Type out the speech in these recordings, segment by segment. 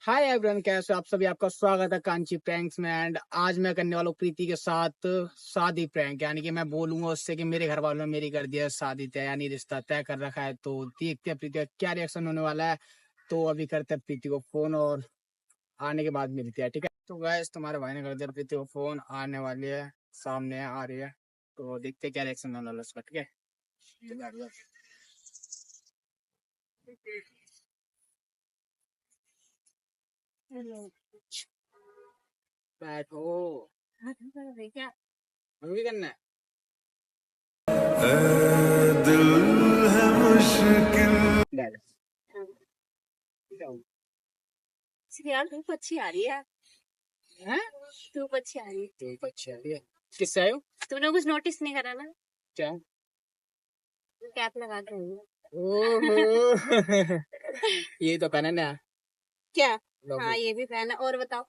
Hi everyone, कैसे हो आप सभी। आपका स्वागत है कांची प्रैंक्स में। एंड आज मैं करने वाला हूँ प्रीति के साथ शादी प्रैंक। यानी कि मैं बोलूंगा उससे कि मेरे घर वालों ने मेरी कर दिया शादी तय, यानी रिश्ता तय कर रखा है। तो देखते हैं प्रीति का क्या रिएक्शन होने वाला है। तो अभी करते हैं प्रीति को फोन और आने के बाद मिलते हैं, ठीक है। तो गाइस, तुम्हारे भाई ने कर दिया प्रीति को फोन, आने वाली है, सामने आ रही है। तो देखते हैं क्या रिएक्शन होने वाला है उसका, ठीक है। हेलो। बैठो। क्या अभी करना है। दिल है मुश्किल। यार धूप अच्छी आ रही है। हैं? धूप अच्छी आ रही है। तो अच्छा है। किससे आए हो? तूने कुछ नोटिस नहीं करा ना? क्या? कैप लगा के आई हूँ। ओहो। ये तो पहना ना। क्या? लोगो। हाँ, ये भी पहना। और बताओ।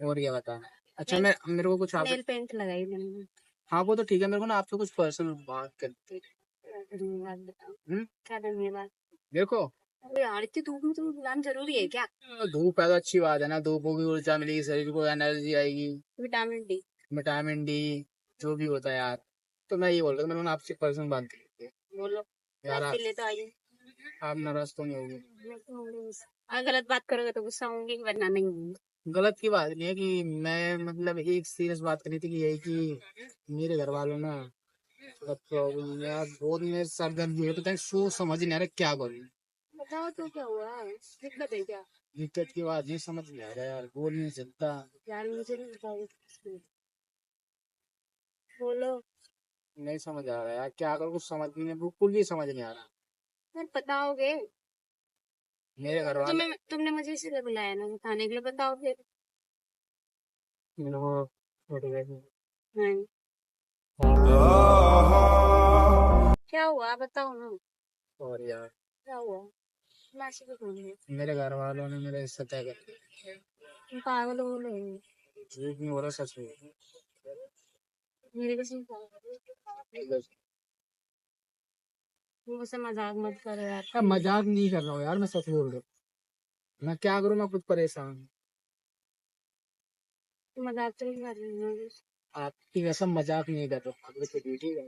और क्या बताना। अच्छा, मैं मेरे को कुछ आप। नेल पेंट लगाई मैंने। हाँ, वो तो ठीक है। मेरे को ना आपसे कुछ पर्सनल बात करते। बात बताओ। हम्म। क्या करनी है बात? देखो, अरे यार, इतनी धूप में तो गुलाम जरूरी है क्या? धूप है तो अच्छी बात है ना। धूप होगी, ऊर्जा मिलेगी, शरीर को एनर्जी आएगी, विटामिन डी। विटामिन डी, जो भी होता है यार। तो मैं ये बोल रहा था, मेरे को ना आपसे पर्सनल बात करनी थी। बोलो। यार आपके लिए तो आई हूँ। आप नाराज तो नहीं होगी? अगर गलत बात करोगे तो गुस्सा होंगी, वरना नहीं होंगी। गलत की बात नहीं है कि मैं मतलब एक सीरियस बात करनी थी कि यही कि मेरे घर वालों ना प्रॉब्लम यार, बहुत मेरे सर दर्द हुए, पता है सोच समझ नहीं आ रहा क्या करूं। बताओ तो, क्या हुआ? दिक्कत है क्या? दिक्कत की बात नहीं समझ नहीं आ रहा यार, बोल नहीं सकता। यार मुझे नहीं बताओ। बोलो। नहीं समझ आ रहा यार, क्या करूं, कुछ समझ नहीं, बिल्कुल भी समझ नहीं आ रहा। यार बताओगे? मेरे घर वाले तुमने मुझे इसलिए बुलाया ना, बताने के लिए। बताओ फिर। मेरे को छोड़ गए थे। नहीं। क्या हुआ बताओ ना। और यार क्या हुआ? मैं ऐसे क्यों बोल रही मेरे घर वालों ने मेरे हिस्सा तय कर दिया। हूँ? पागल हो गए। झूठ नहीं हो रहा, सच में। मेरे कसम मुझसे मजाक मत करो यार। मैं मजाक नहीं कर रहा हूँ यार, मैं सच बोल रहा हूँ। मैं क्या करूँ, मैं खुद परेशान हूँ। मजाक तो नहीं कर रही हूँ। आपकी कसम मजाक नहीं कर रहा हूँ, ठीक है।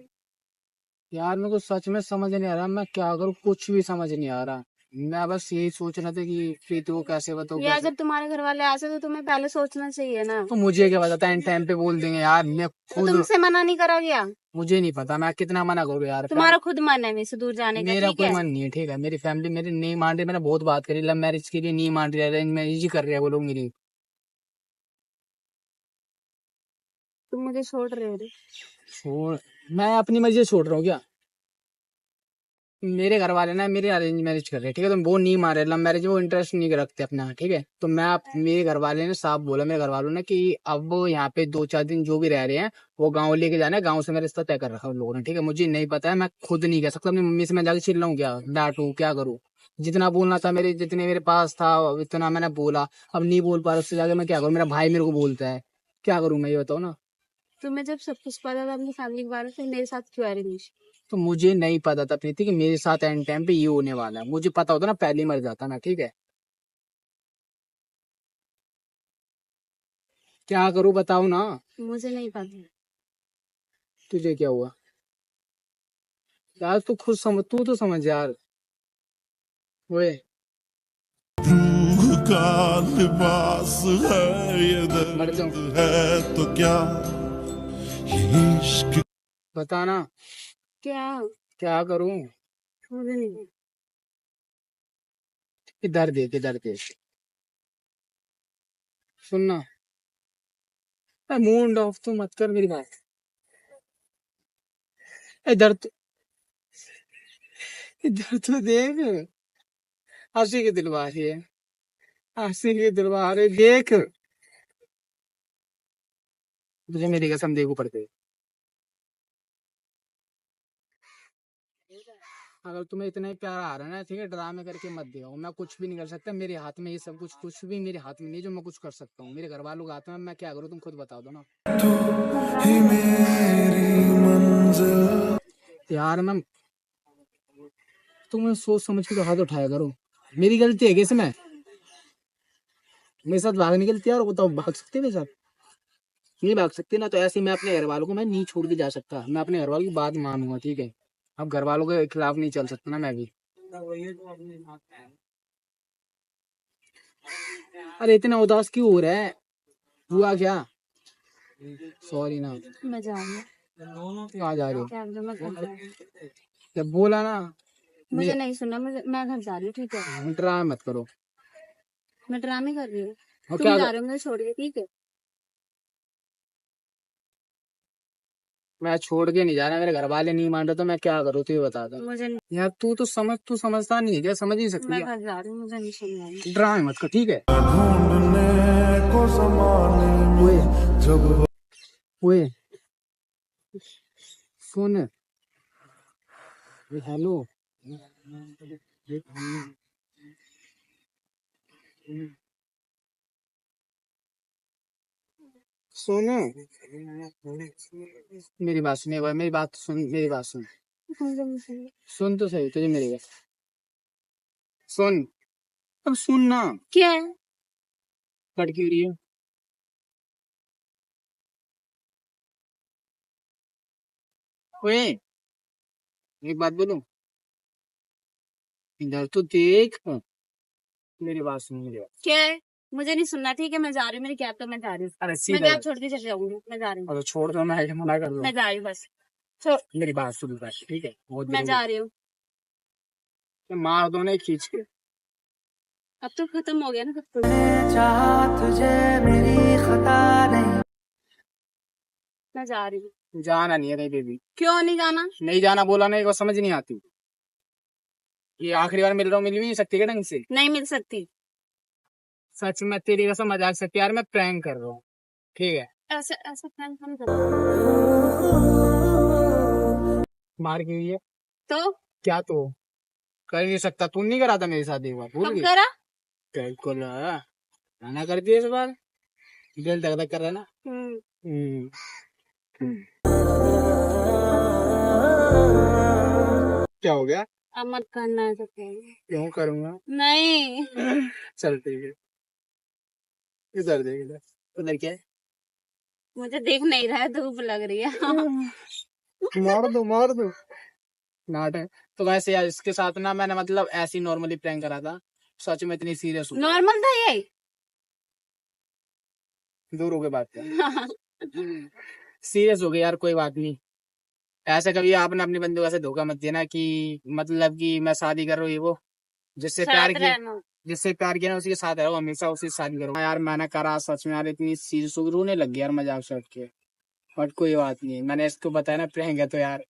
यार मेरे को सच में समझ नहीं आ रहा, मैं क्या करूँ, कुछ भी समझ नहीं आ रहा। मैं बस यही सोच रहा था कि प्रीति को कैसे बताऊँ, यार कैसे। जब तुम्हारे घर वाले आते तो तुम्हें पहले सोचना चाहिए ना। तो मुझे क्या पता था इन टाइम पे बोल देंगे यार, मैं तो खुद। तुमसे मना नहीं करा गया? मुझे नहीं पता, मैं कितना मना करूँ यार। तुम्हारा खुद मन है मेरे से दूर जाने का, मेरा ठीक कोई है? मन नहीं है, ठीक है। मेरी फैमिली मेरी नहीं मान रही, मैंने बहुत बात करी, लव मैरिज के लिए नहीं मान रही, अरेंज मैरिज ही कर रहे हैं वो लोग मेरी। तुम मुझे छोड़ रहे हो रे? छोड़? मैं अपनी मर्जी से छोड़ रहा हूँ क्या? मेरे घर वाले ना मेरे अरेंज मैरिज कर रहे हैं, ठीक है। तो वो नहीं मान रहे, लव मैरिज वो इंटरेस्ट नहीं रखते अपना, ठीक है। तो मेरे घर वाले ने साफ बोला, मेरे घर वालों ने कि अब वो यहाँ पे 2-4 दिन जो भी रह रहे हैं वो गाँव लेके जाना है, गाँव से मेरा रिश्ता तय कर रखा है उन लोगों ने, ठीक है। मुझे नहीं पता है, मैं खुद नहीं कह सकता। अपनी मम्मी से मैं जाके चिल्लाऊं क्या, डांटू क्या करूँ? जितना बोलना था मेरे, जितने मेरे पास था इतना मैंने बोला। अब नहीं बोल पा रहा, उससे जाके मैं क्या करूँ? मेरा भाई मेरे को बोलता है, क्या करूँ मैं, ये बताओ ना। तुम्हें जब सब कुछ पता था अपनी फैमिली के बारे में, फिर मेरे साथ क्यों आ रही थी? तो मुझे नहीं पता था प्रीति कि मेरे साथ एंड टाइम पे ये होने वाला है। मुझे पता होता ना पहले ही मर जाता ना, ठीक है। क्या करूं बताओ ना। मुझे नहीं पता। तुझे क्या हुआ यार? तू खुद समझ, तू तो समझ यार। ओए, रूह का लिबास है ये मर जाऊं? दर्द है तो क्या ये इश्क। बताना क्या? क्या करूं। मुझे नहीं। किधर दे, किधर दे, सुनना। मूड ऑफ तो मत कर मेरी बात। इधर तो, इधर तो देख, हंसी की दिलवार है, हंसी की दिलवार है, देख। तुझे मेरी कसम देखो पड़ते। अगर तुम्हें इतना ही प्यार आ रहा है ना, ठीक है, ड्रामे करके मत दिखाओ। मैं कुछ भी नहीं कर सकता, मेरे हाथ में ये सब कुछ, कुछ भी मेरे हाथ में नहीं जो मैं कुछ कर सकता हूँ। मेरे घर वालों के हाथ में, मैं क्या करूँ तुम खुद बता दो ना। तू ही मेरी मंजिल। यार मैं, तुम सोच समझ के तो हाथ उठाया करो। मेरी गलती है क्या इसमें? मेरे साथ भागने के लिए तैयार हो, बताओ भाग सकते मेरे साथ? नहीं भाग सकते ना, तो ऐसे ही मैं अपने घर वालों को मैं नहीं छोड़ के जा सकता, मैं अपने घर वालों की बात मानूंगा, ठीक है? अब घर वालों के खिलाफ नहीं चल सकता ना मैं भी। अरे इतना उदास क्यों हो रहा है? हुआ क्या? सॉरी ना। मैं जा रही हूँ। कहाँ जा रहे हो? क्या मैं घर जा रही हूँ। जब बोला ना। मुझे नहीं सुनना, मैं घर जा रही हूँ, ठीक है? ड्रामा मत करो। मैं ड्रामे कर रही हूँ। और तुम क्या जा रहे हो मुझे छोड़ के, ठीक है? मैं छोड़ के नहीं जा रहा, मेरे घर वाले नहीं मान रहे तो मैं क्या करूँ, तू ही बता दो मुझे नहीं, यार। तू समझता नहीं है क्या? समझ ही सकती मैं है। घर जा रही हूँ, मुझे नहीं सुनना है। ड्रामे मत कर, ठीक है? ढूंढने को ज़माने में जब ओए सुन। हेलो। सुन, मेरी बात सुन एक बार, मेरी बात सुन, मेरी बात सुन। मुझे नहीं सुनना। सुन तो सही तुझे मेरी बात। सुन, अब सुन ना। क्या है? कट क्यों रही है? ओए एक बात बोलूं, इधर तो देख। मेरी बात सुन, मेरी बात। क्या है? मुझे नहीं सुनना, ठीक है? मैं जा रही हूँ, मेरी कैब तो मैं जा रही हूँ। अरे मैं सीधा कैब छोड़ के चले जाऊंगी, मैं जा रही हूँ। अरे छोड़ दो ना, ये मना कर दो। मैं जा रही हूँ बस। छोड़, मेरी बात सुन बस, ठीक है? बहुत मैं जा रही हूँ। मार दो ना खींच के। अब तो खत्म हो गया ना सब कुछ। चाहा तुझे मेरी खता नहीं। मैं जा रही हूँ। जाना नहीं है कहीं पे भी। क्यों नहीं जाना? नहीं जाना बोला नहीं को समझ नहीं आती। ये आखिरी बार मिल रहा हूँ, मिल भी नहीं सकती क्या ढंग से? नहीं मिल सकती। सच में तेरी कसम मजाक सकती यार, मैं प्रैंक कर रहा हूँ, ठीक है? ऐसा ऐसा प्लान हम करो। मार की हुई है तो क्या? तो कर नहीं सकता? तू नहीं करा था मेरे साथ एक बार, भूल कब गई? करा? बिल्कुल मना कर दिया इस बार। दिल धक धक कर रहा है ना। हम्म। क्या हो गया? अब मत करना है सब प्लान। क्यों करूंगा? नहीं, चल ठीक है। इधर देख, इधर उधर क्या है? मुझे देख नहीं रहा है, धूप लग रही है। मार दो, मार दो। नाटक। तो वैसे यार इसके साथ ना मैंने मतलब ऐसे ही नॉर्मली प्रैंक करा था, सच में इतनी सीरियस हूँ। नॉर्मल था ये। दूर हो गए बात कर। सीरियस हो गए यार, कोई बात नहीं। ऐसे कभी आपने अपनी बंदूक ऐसे धोखा मत देना कि मतलब कि मैं शादी कर रहा हूँ, ये वो। जिससे प्यार साथ किया, रहना। जिससे प्यार किया ना उसी के साथ रहो, हमेशा उसी से शादी करो। हाँ यार मैंने करा सच में यार, इतनी सीरियस हो गई, रोने लग गया यार मजाक से हट के। बट कोई बात नहीं, मैंने इसको बताया ना प्रैंक है, तो यार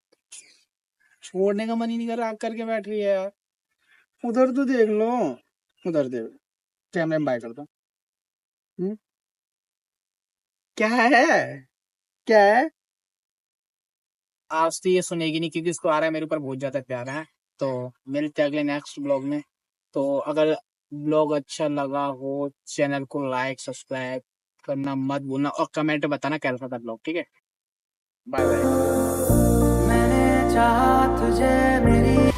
छोड़ने का मन ही नहीं कर रहा, करके बैठ रही है यार। उधर तो देख लो, उधर देख। कैमरे में बाय कर दो। क्या है? क्या है? आज तो ये सुनेगी नहीं क्योंकि इसको आ रहा है मेरे ऊपर बहुत ज्यादा प्यार है। तो मिलते हैं अगले नेक्स्ट ब्लॉग में। तो अगर ब्लॉग अच्छा लगा हो, चैनल को लाइक सब्सक्राइब करना मत भूलना, और कमेंट में बताना कैसा था ब्लॉग, ठीक है? Bye bye. मैंने चाहा तुझे मेरी